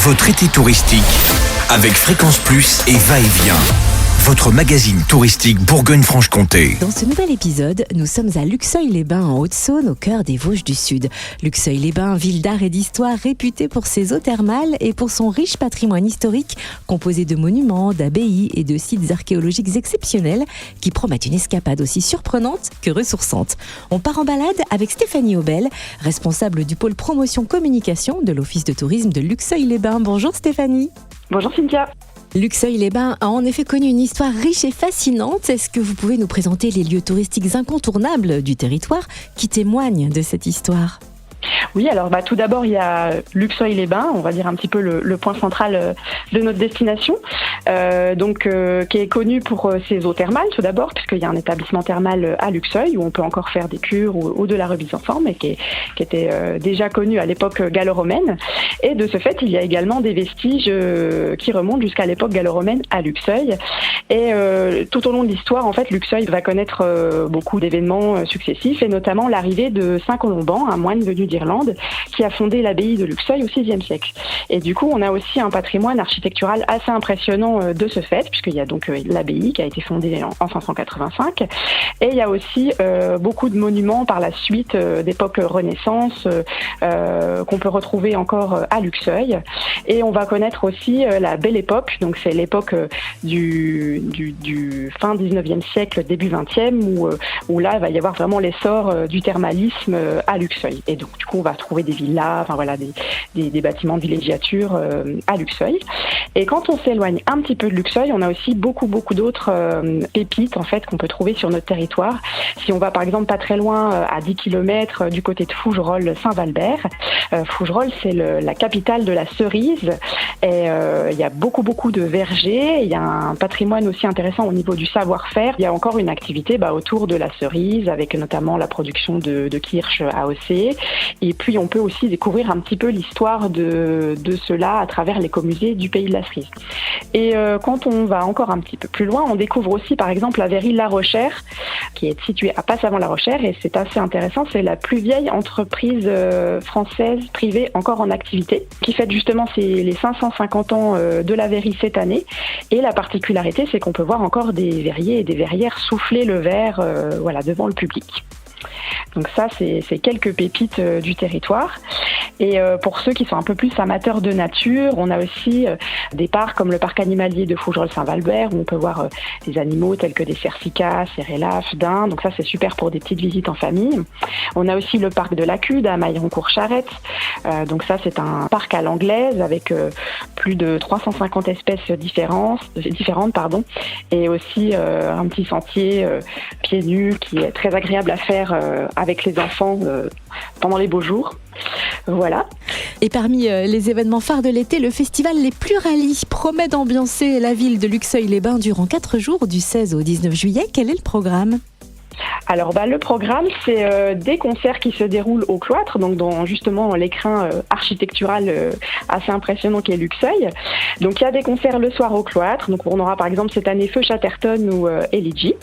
Votre été touristique avec Fréquence Plus et Va-et-Vient. Votre magazine touristique Bourgogne-Franche-Comté. Dans ce nouvel épisode, nous sommes à Luxeuil-les-Bains en Haute-Saône, au cœur des Vosges du Sud. Luxeuil-les-Bains, ville d'art et d'histoire réputée pour ses eaux thermales et pour son riche patrimoine historique composé de monuments, d'abbayes et de sites archéologiques exceptionnels qui promettent une escapade aussi surprenante que ressourçante. On part en balade avec Stéphanie Aubel, responsable du pôle promotion communication de l'Office de tourisme de Luxeuil-les-Bains. Bonjour Stéphanie. Bonjour Cynthia. Luxeuil-les-Bains a en effet connu une histoire riche et fascinante. Est-ce que vous pouvez nous présenter les lieux touristiques incontournables du territoire qui témoignent de cette histoire ? Oui, alors tout d'abord, il y a Luxeuil-les-Bains, on va dire un petit peu le point central de notre destination, qui est connu pour ses eaux thermales tout d'abord, puisqu'il y a un établissement thermal à Luxeuil où on peut encore faire des cures ou de la remise en forme, et qui était déjà connu à l'époque gallo-romaine. Et de ce fait, il y a également des vestiges qui remontent jusqu'à l'époque gallo-romaine à Luxeuil. Et tout au long de l'histoire, en fait, Luxeuil va connaître beaucoup d'événements successifs, et notamment l'arrivée de Saint Colomban, un moine venu d'Irlande, qui a fondé l'abbaye de Luxeuil au VIe siècle. Et du coup, on a aussi un patrimoine architectural assez impressionnant de ce fait, puisqu'il y a donc l'abbaye qui a été fondée en 585, et il y a aussi beaucoup de monuments par la suite d'époque Renaissance qu'on peut retrouver encore à Luxeuil. Et on va connaître aussi la Belle Époque, donc c'est l'époque du fin 19e siècle, début 20e, où là, il va y avoir vraiment l'essor du thermalisme à Luxeuil. Et donc, du coup, on va trouver des villas, des bâtiments de villégiature à Luxeuil. Et quand on s'éloigne un petit peu de Luxeuil, on a aussi beaucoup d'autres pépites, en fait, qu'on peut trouver sur notre territoire. Si on va, par exemple, pas très loin, à 10 km du côté de Fougerolles-Saint-Valbert, Fougerolles, c'est la capitale de la cerise. Et il y a beaucoup de vergers. Il y a un patrimoine aussi intéressant au niveau du savoir-faire. Il y a encore une activité autour de la cerise, avec notamment la production de kirsch AOC. Et puis, on peut aussi découvrir un petit peu l'histoire de cela à travers l'écomusée du pays de la cerise. Et quand on va encore un petit peu plus loin, on découvre aussi, par exemple, la verrerie La Rochère, qui est située à Passe-avant-La Rochère. Et c'est assez intéressant, c'est la plus vieille entreprise française privée encore en activité, qui fête justement les 550 ans de la verrerie cette année. Et la particularité, c'est qu'on peut voir encore des verriers et des verrières souffler le verre devant le public. Donc ça, c'est quelques pépites du territoire. Et pour ceux qui sont un peu plus amateurs de nature, on a aussi des parcs comme le parc animalier de Fougerolles-Saint-Valbert, où on peut voir des animaux tels que des cercicas, cérélaphes, daims. Donc ça, c'est super pour des petites visites en famille. On a aussi le parc de l'Acude à Mailleroncourt-Charette. Donc ça, c'est un parc à l'anglaise avec plus de 350 espèces différentes, et aussi un petit sentier pieds nus qui est très agréable à faire avec les enfants pendant les beaux jours. Voilà. Et parmi les événements phares de l'été, le festival Les Pluralis promet d'ambiancer la ville de Luxeuil-les-Bains durant 4 jours, du 16 au 19 juillet. Quel est le programme ? Alors le programme, c'est des concerts qui se déroulent au cloître, donc dans justement l'écrin architectural assez impressionnant qu'est Luxeuil. Donc il y a des concerts le soir au cloître, donc on aura par exemple cette année Feu Chatterton ou Elegy.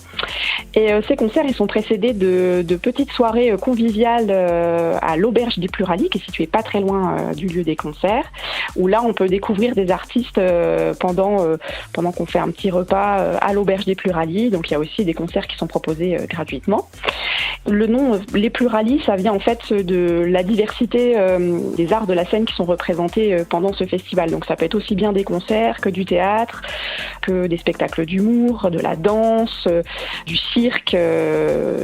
Et ces concerts, ils sont précédés de petites soirées conviviales à l'Auberge des Pluralis, qui est située pas très loin du lieu des concerts, où là on peut découvrir des artistes pendant qu'on fait un petit repas à l'Auberge des Pluralis. Donc il y a aussi des concerts qui sont proposés gratuitement. Le nom Les Pluralis, ça vient en fait de la diversité des arts de la scène qui sont représentés pendant ce festival. Donc ça peut être aussi bien des concerts que du théâtre, que des spectacles d'humour, de la danse, du cirque.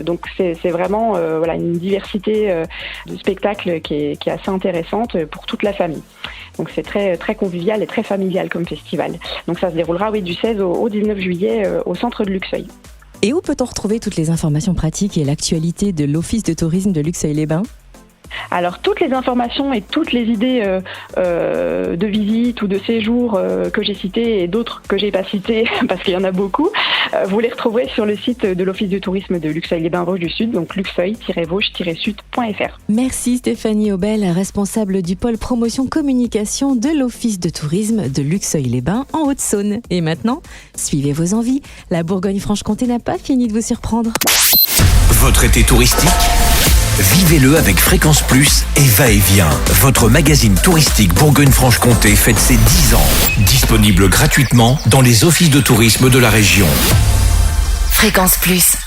Donc c'est vraiment une diversité de spectacles qui est assez intéressante pour toute la famille. Donc c'est très, très convivial et très familial comme festival. Donc ça se déroulera du 16 au 19 juillet au centre de Luxeuil. Et où peut-on retrouver toutes les informations pratiques et l'actualité de l'Office de tourisme de Luxeuil-les-Bains ? Alors toutes les informations et toutes les idées de visite ou de séjour que j'ai citées et d'autres que j'ai pas citées parce qu'il y en a beaucoup, vous les retrouverez sur le site de l'Office de tourisme de Luxeuil-les-Bains Vosges du Sud, donc luxeuil-vosges-sud.fr. Merci Stéphanie Aubel, responsable du pôle promotion communication de l'Office de tourisme de Luxeuil-les-Bains en Haute-Saône. Et maintenant, suivez vos envies, la Bourgogne-Franche-Comté n'a pas fini de vous surprendre. Votre été touristique Vivez-le avec Fréquence Plus et Va-et-Vient. Votre magazine touristique Bourgogne-Franche-Comté fête ses 10 ans. Disponible gratuitement dans les offices de tourisme de la région. Fréquence Plus.